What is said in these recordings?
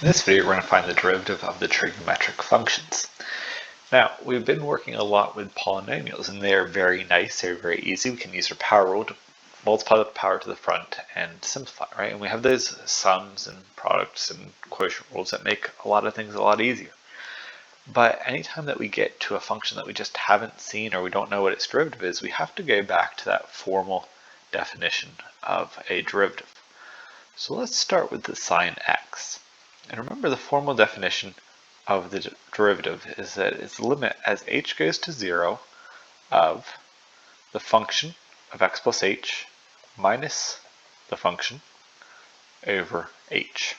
In this video, we're going to find the derivative of the trigonometric functions. Now, we've been working a lot with polynomials, and they're very nice, they're very easy. We can use our power rule to multiply the power to the front and simplify, right? And we have those sums and products and quotient rules that make a lot of things a lot easier. But anytime that we get to a function that we just haven't seen or we don't know what its derivative is, we have to go back to that formal definition of a derivative. So let's start with the sine x. And remember, the formal definition of the derivative is that it's the limit as h goes to 0 of the function of x plus h minus the function over h.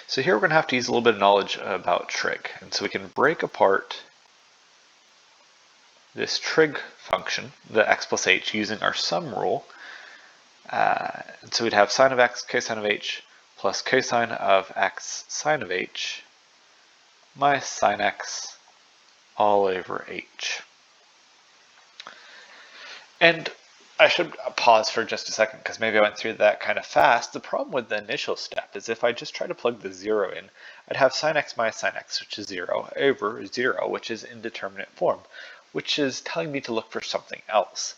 So here we're going to have to use a little bit of knowledge about trig. And so we can break apart this trig function, the x plus h, using our sum rule. And so we'd have sine of x cosine of h plus cosine of x sine of h minus sine x all over h. And I should pause for just a second because maybe I went through that kind of fast. The problem with the initial step is if I just try to plug the 0 in, I'd have sine x minus sine x, which is 0, over 0, which is indeterminate form, which is telling me to look for something else.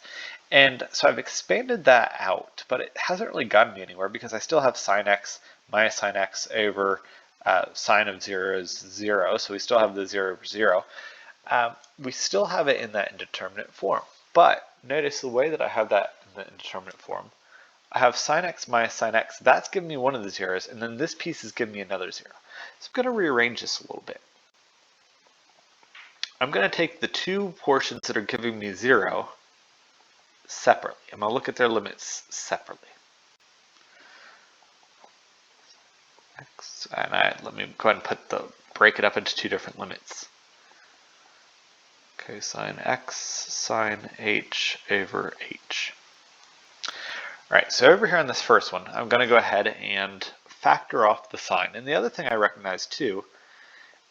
And so I've expanded that out, but it hasn't really gotten me anywhere because I still have sine x minus sine x over sine of 0 is 0, so we still have the 0 over 0. We still have it in that indeterminate form, but notice the way that I have that in the indeterminate form. I have sine x minus sine x, that's giving me one of the zeros, and then this piece is giving me another 0. So I'm going to rearrange this a little bit. I'm going to take the two portions that are giving me 0 separately. I'm going to look at their limits separately. And let me go ahead and break it up into two different limits. Cosine x sine h over h. Alright, so over here on this first one, I'm going to go ahead and factor off the sine. And the other thing I recognize too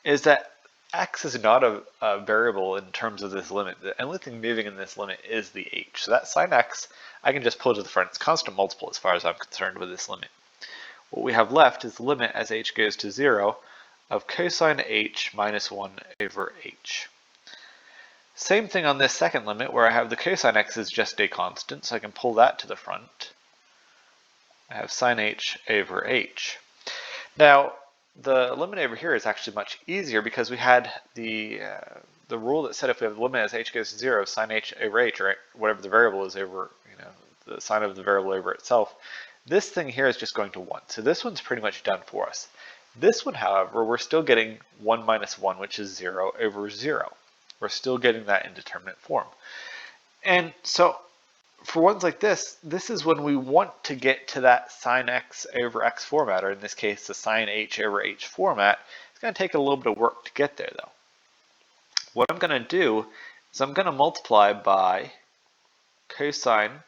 is that x is not a variable in terms of this limit. The only thing moving in this limit is the h. So that sine x, I can just pull to the front. It's constant multiple as far as I'm concerned with this limit. What we have left is the limit as h goes to 0 of cosine h minus 1 over h. Same thing on this second limit where I have the cosine x is just a constant, so I can pull that to the front. I have sine h over h. Now, the limit over here is actually much easier because we had the rule that said if we have the limit as h goes to 0, sine h over h, or whatever the variable is over, the sine of the variable over itself. This thing here is just going to 1. So this one's pretty much done for us. This one, however, we're still getting 1 minus 1, which is 0 over 0. We're still getting that indeterminate form. And so for ones like this, this is when we want to get to that sine x over x format, or in this case, the sine h over h format. It's going to take a little bit of work to get there, though. What I'm going to do is I'm going to multiply by cosine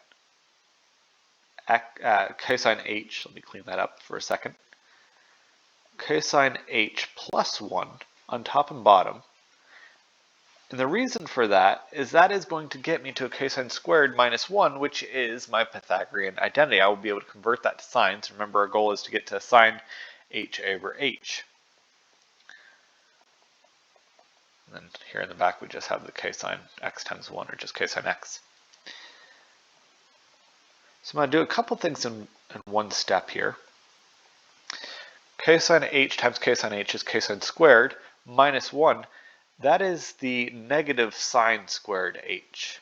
h, let me clean that up for a second, cosine h plus 1 on top and bottom. And the reason for that is going to get me to a cosine squared minus 1, which is my Pythagorean identity. I will be able to convert that to sines. Remember, our goal is to get to sine h over h. And then here in the back, we just have the cosine x times 1, or just cosine x. So I'm going to do a couple things in one step here. Cosine h times cosine h is cosine squared minus 1. That is the negative sine squared h.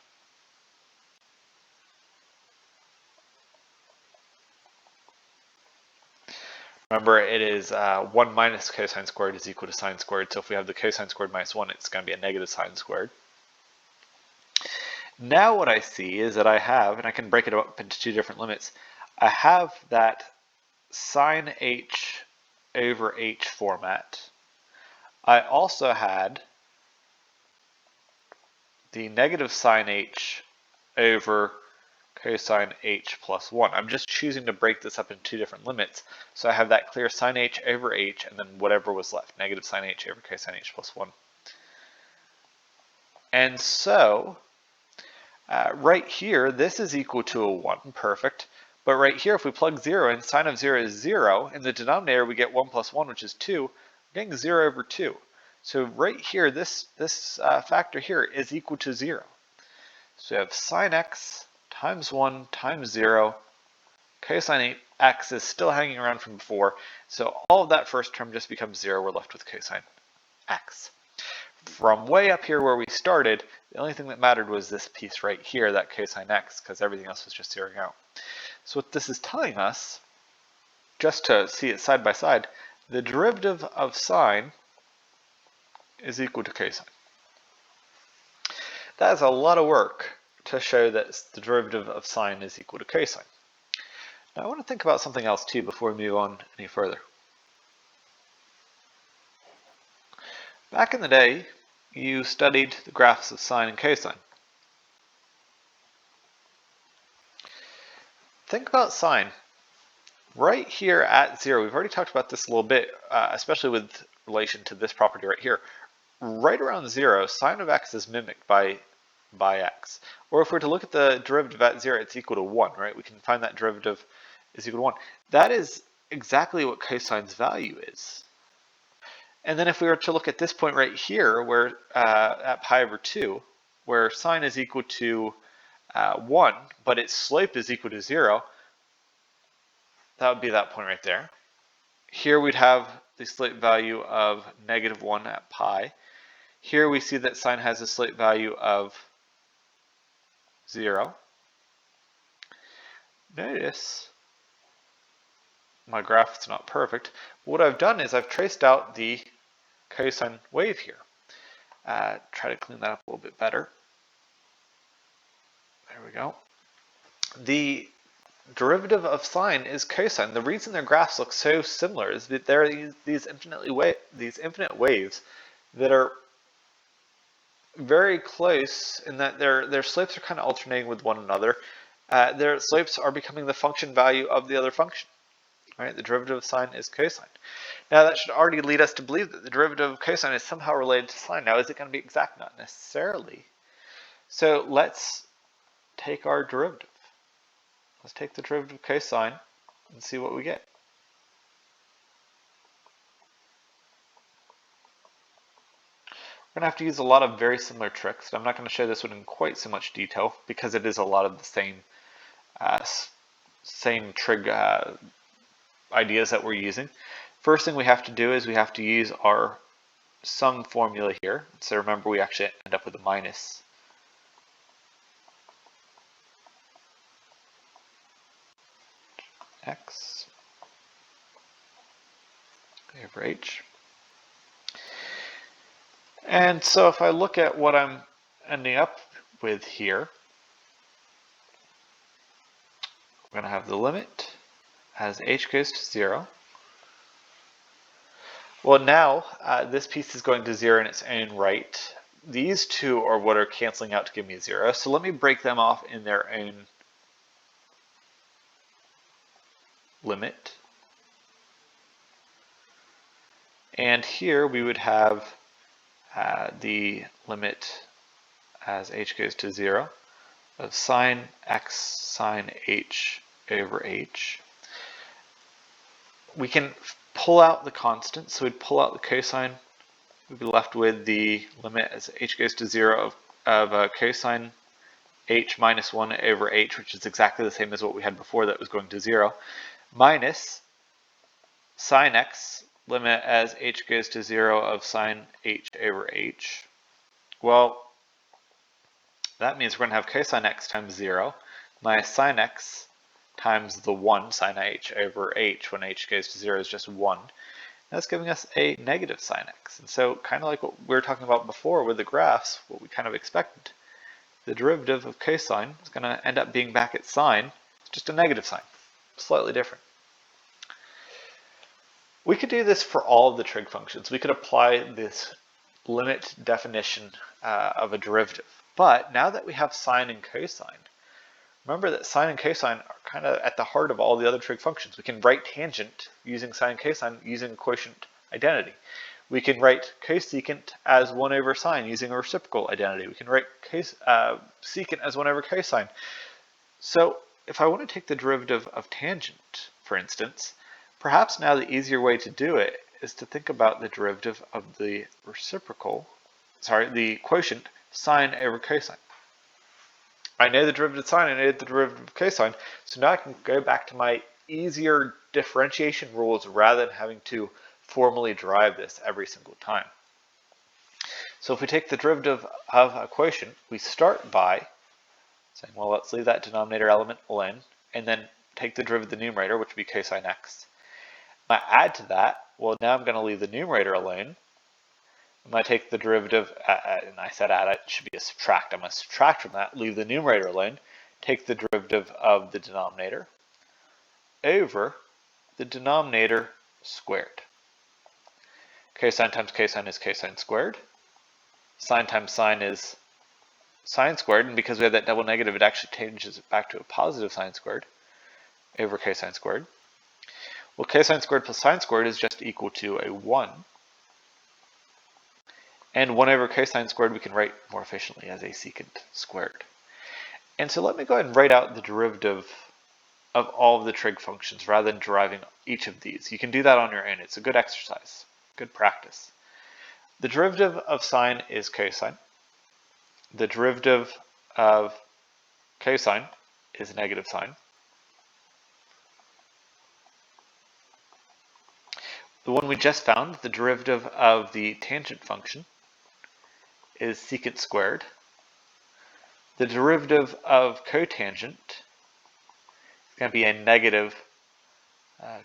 Remember, it is 1 minus cosine squared is equal to sine squared. So if we have the cosine squared minus 1, it's going to be a negative sine squared. Now what I see is that I have, and I can break it up into two different limits, I have that sine h over h format. I also had the negative sine h over cosine h plus 1. I'm just choosing to break this up into two different limits. So I have that clear sine h over h, and then whatever was left, negative sine h over cosine h plus 1. And so right here, this is equal to a 1, perfect. But right here, if we plug 0 in, sine of 0 is 0. In the denominator, we get 1 plus 1, which is 2. We're getting 0 over 2. So right here, this factor here is equal to 0. So we have sine x times 1 times 0. Cosine x is still hanging around from before. So all of that first term just becomes 0. We're left with cosine x. From way up here where we started, the only thing that mattered was this piece right here, that cosine x, because everything else was just zeroing out. So what this is telling us, just to see it side by side, the derivative of sine is equal to cosine. That is a lot of work to show that the derivative of sine is equal to cosine. Now I want to think about something else too before we move on any further. Back in the day, you studied the graphs of sine and cosine. Think about sine. Right here at 0, we've already talked about this a little bit, especially with relation to this property right here. Right around 0, sine of x is mimicked by x. Or if we're to look at the derivative at 0, it's equal to 1, right? We can find that derivative is equal to 1. That is exactly what cosine's value is. And then if we were to look at this point right here, where at pi over 2, where sine is equal to 1, but its slope is equal to 0, that would be that point right there. Here we'd have the slope value of negative 1 at pi. Here we see that sine has a slope value of 0. Notice my graph is not perfect. What I've done is I've traced out the cosine wave here. Try to clean that up a little bit better. There we go. The derivative of sine is cosine. The reason their graphs look so similar is that there are these infinite waves that are very close in that their slopes are kind of alternating with one another. Their slopes are becoming the function value of the other function. Right? The derivative of sine is cosine. Now that should already lead us to believe that the derivative of cosine is somehow related to sine. Now is it going to be exact? Not necessarily. So let's take our derivative. Let's take the derivative of cosine and see what we get. We're going to have to use a lot of very similar tricks. I'm not going to show this one in quite so much detail because it is a lot of the same trig ideas that we're using. First thing we have to do is we have to use our sum formula here. So remember, we actually end up with a minus. X over h. And so if I look at what I'm ending up with here, we're going to have the limit as h goes to 0. Well, now this piece is going to 0 in its own right. These two are what are canceling out to give me 0. So let me break them off in their own limit. And here we would have the limit as h goes to 0 of sine x sine h over h. We can pull out the constant, so we'd pull out the cosine. We'd be left with the limit as h goes to 0 of cosine h minus 1 over h, which is exactly the same as what we had before that was going to 0, minus sine x, limit as h goes to 0 of sine h over h. Well, that means we're going to have cosine x times 0 minus sine x times the 1, sine h over h, when h goes to 0 is just 1. That's giving us a negative sine x. And so kind of like what we were talking about before with the graphs, what we kind of expected, the derivative of cosine is going to end up being back at sine. It's just a negative sign, slightly different. We could do this for all of the trig functions. We could apply this limit definition of a derivative. But now that we have sine and cosine, remember that sine and cosine are kind of at the heart of all the other trig functions. We can write tangent using sine and cosine using quotient identity. We can write cosecant as 1 over sine using a reciprocal identity. We can write secant as 1 over cosine. So if I want to take the derivative of tangent, for instance, perhaps now the easier way to do it is to think about the derivative of the the quotient sine over cosine. I know the derivative of sine, I know the derivative of cosine, so now I can go back to my easier differentiation rules rather than having to formally derive this every single time. So if we take the derivative of a quotient, we start by saying, well, let's leave that denominator element alone, and then take the derivative of the numerator, which would be cosine x. When I add to that, well, now I'm going to leave the numerator alone. I'm going to take the derivative, and I said add, it should be a subtract. I'm going to subtract from that, leave the numerator alone, take the derivative of the denominator over the denominator squared. Cosine times cosine is cosine squared. Sine times sine is sine squared, and because we have that double negative, it actually changes it back to a positive sine squared over cosine squared. Well, cosine squared plus sine squared is just equal to a 1. And 1 over cosine squared we can write more efficiently as a secant squared. And so let me go ahead and write out the derivative of all of the trig functions rather than deriving each of these. You can do that on your own. It's a good exercise, good practice. The derivative of sine is cosine. The derivative of cosine is negative sine. The one we just found, the derivative of the tangent function, is secant squared. The derivative of cotangent is going to be a negative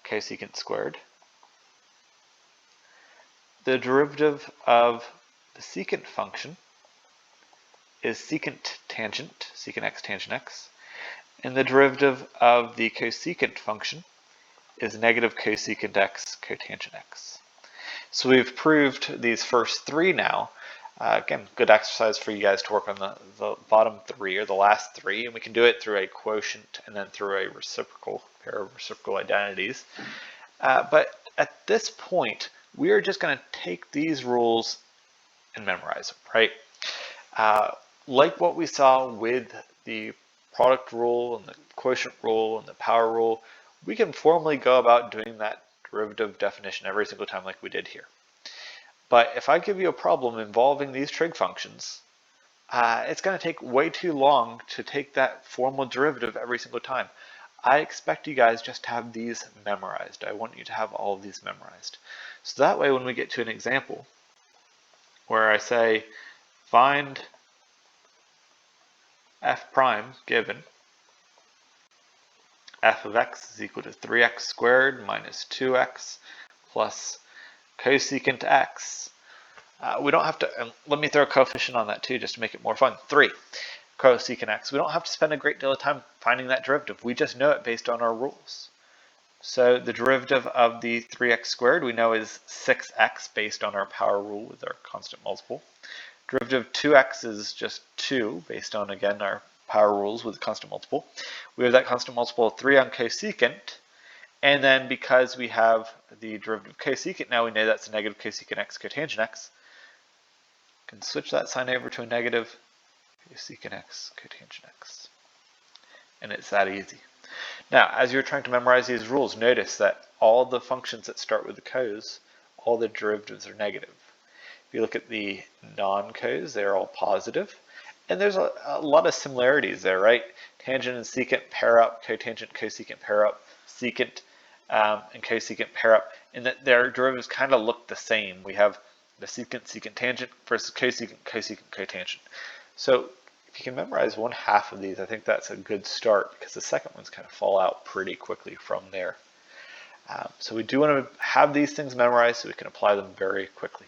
cosecant squared. The derivative of the secant function is secant tangent, secant x tangent x. And the derivative of the cosecant function is negative cosecant x cotangent x. So we've proved these first three now. Again, good exercise for you guys to work on the bottom three or the last three, and we can do it through a quotient and then through a reciprocal, pair of reciprocal identities. But at this point, we are just going to take these rules and memorize them, right? Like what we saw with the product rule and the quotient rule and the power rule, we can formally go about doing that derivative definition every single time like we did here. But if I give you a problem involving these trig functions, it's going to take way too long to take that formal derivative every single time. I expect you guys just to have these memorized. I want you to have all of these memorized. So that way when we get to an example where I say find f prime given f of x is equal to 3x squared minus 2x plus cosecant x. We don't have to, and let me throw a coefficient on that too just to make it more fun. 3 cosecant x. We don't have to spend a great deal of time finding that derivative. We just know it based on our rules. So the derivative of the 3x squared we know is 6x based on our power rule with our constant multiple. Derivative of 2x is just 2 based on, again, our power rules with constant multiple. We have that constant multiple of 3 on cosecant. And then because we have the derivative of cosecant, now we know that's a negative cosecant x cotangent x. We can switch that sign over to a negative cosecant x cotangent x. And it's that easy. Now, as you're trying to memorize these rules, notice that all the functions that start with the cos, all the derivatives are negative. If you look at the non-cos, they're all positive. And there's a lot of similarities there, right? Tangent and secant pair up, cotangent, cosecant pair up, secant and cosecant pair up, in that their derivatives kind of look the same. We have the secant, secant tangent versus cosecant, cosecant, cotangent. So if you can memorize 1/2 of these, I think that's a good start because the second ones kind of fall out pretty quickly from there. So we do want to have these things memorized so we can apply them very quickly.